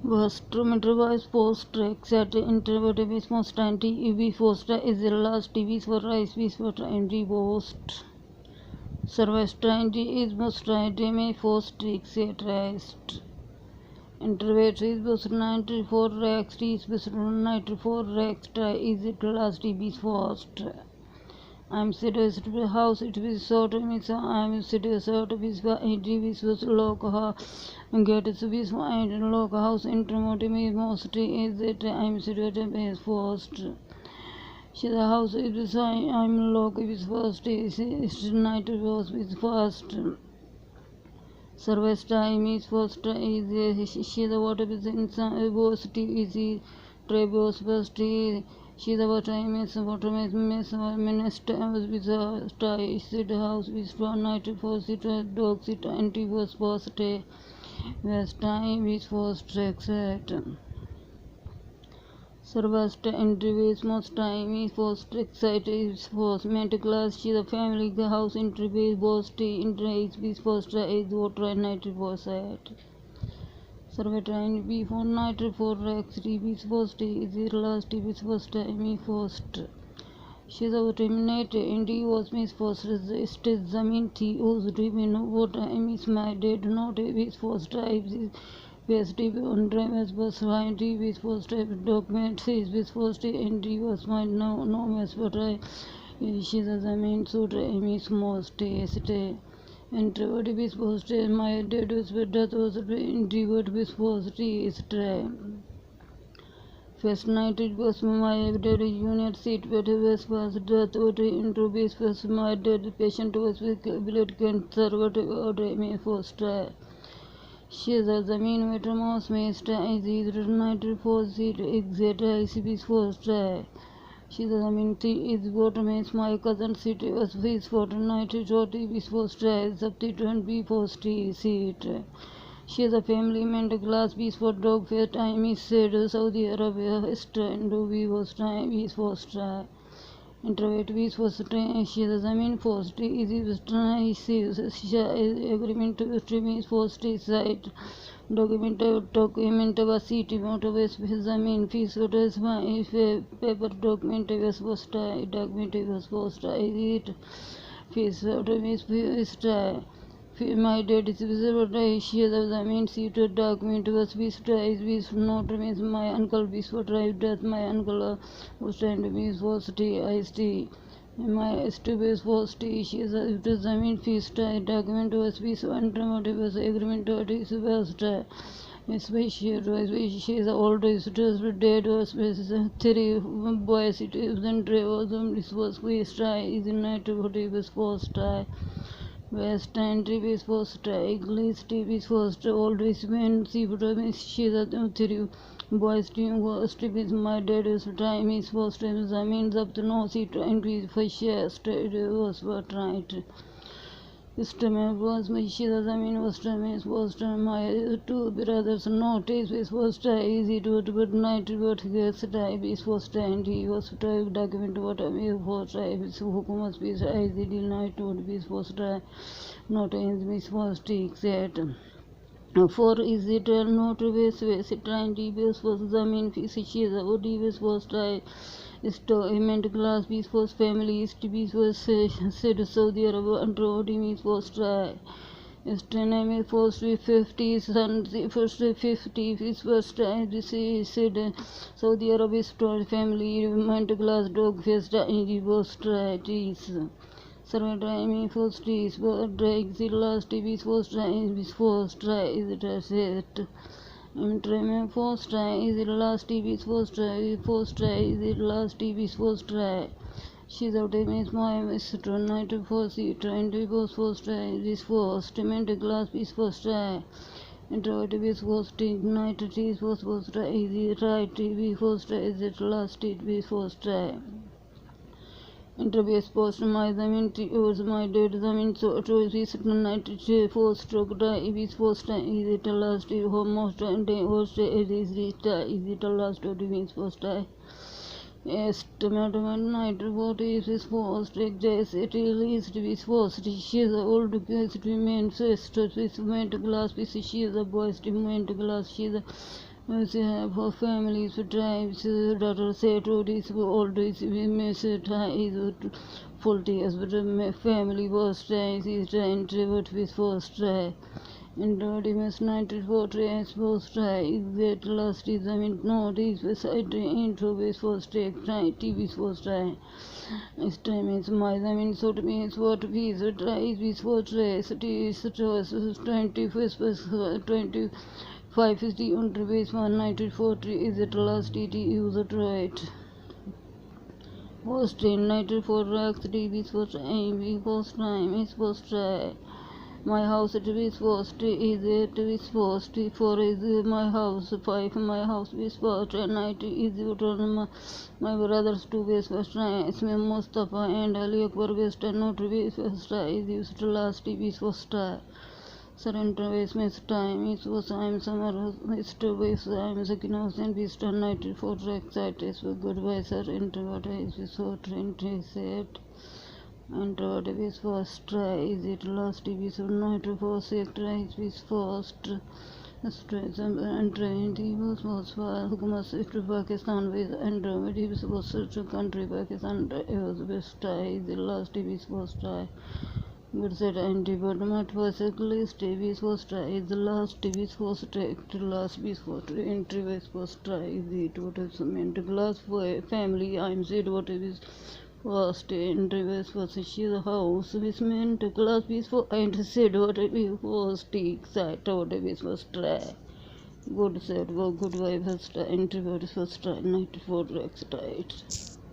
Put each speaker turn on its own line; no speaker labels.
Vastrometer post tracks at interval most anti post is the last TV for rice for anti post Sarvastra is most may post tricks at rest. Interval is most 94 racks is most 94 racks is it last TV first. I'm serious to the house, it is sort of mix. I'm serious out of his TV was local get it to be and local house intermotive mostly is it I'm serious to his first. She the house is beside I'm local is first is night was with first. Service time is first is she the water is in was is Trebos first she the time is water minister was with a stay sit house with one night for sit dog sit anti was first west time is first exit. Service interviews most time is first exit is first mental class she the family house interviews first interviews is first is water night was at. Survey time before night for X TV's first is the last TV's first time first. She was terminated and he was Miss first resisted Zamin T was driven what time is my dad not his first time best TV on drivers was fine TV's first document his first and he was my no mess but she was Zamin so Amy's most stay. Introvert is supposed to my dad was that was introvert was supposed to stray. First night it was my dad unit seat but it was death or introvert was my dad patient was with blood cancer or me first try. She was the mean metamorph master is either night for seat exit ICB's first try. She the is what makes my cousin city was his fortnight shorty was first substitute be first seat. She is a family meant glass piece for dog fair time is said Saudi Arabia stand we was time is first introvert is first she is first is try she agreement to stream is first site document was city motorways examine fees was if paper document was first document was first it fees is my dad is visible she is the main seat document was this not means my uncle was drive that my uncle was trying to be first I my stupid was she is the main feast document was this one was agreement is first especially she is old is dead was three boys it is then this was first is night what it was first West End TV is first, English TV is first, always when she is a three boys team was is my dad is time is first time I means up to no seat entry for share straight was what right. This time was my Shiraz was time is first my two brothers notice is first easy to but night but gets time is first and he was to document what I mean first is who must be easy night would be first not in this first except. For is it not waste trying DBS was the main physician or DBS was try instrument class piece was family is was said Saudi Arabia and Rodim was try. Astronomy first 50 sons first 50 is first this is said Saudi Arabia family mental class dog first in was try this. Survey first is exit last is first is first is it set. First is it last is first is it last is first she's out is my sister night for seat and it was first this first mental glass is first introvert is first night is first is right TV first is it last it is first interview post my was my dad so is night first stroke is first is it last almost and host is it last means first estimate night what is first yes it is first she is old girls remain sister with went glass she is a boys remain glass she is As you have for families, for tribes, daughter said, this old is message is faulty as but a family was trying, is trying to what with first try. And Rodimus 94 tries first try, is that last is I mean no this was side intro with first take try, TV's first try. This time is my I mean so to means what we try is first try, so it is 2550 on base 194 is it last it use it right. First in 94 racks TV's first aim, first time is first try. My house it is first is it is first four is my house five my house is first and night is my brothers two base first is Mustafa and Ali Akbar best and not base first is used to last is first surrender base miss time is was I'm summer is to base I'm second house and beast and night for excited so goodbye sir introvert is so trained said. And database first try is it last episode not for try is first stress and train was for Hukumat to Pakistan with Android he was to country Pakistan was best try the last episode first try but said anti-bottom was at least TV's first try is the last TV's first try to last piece first entry was first try is it what is meant glass for family I'm said what is first in reverse position the house with meant to class piece for and said what it was take side what it was try. Good said, well, good wife first try, interview first try, 94 extra.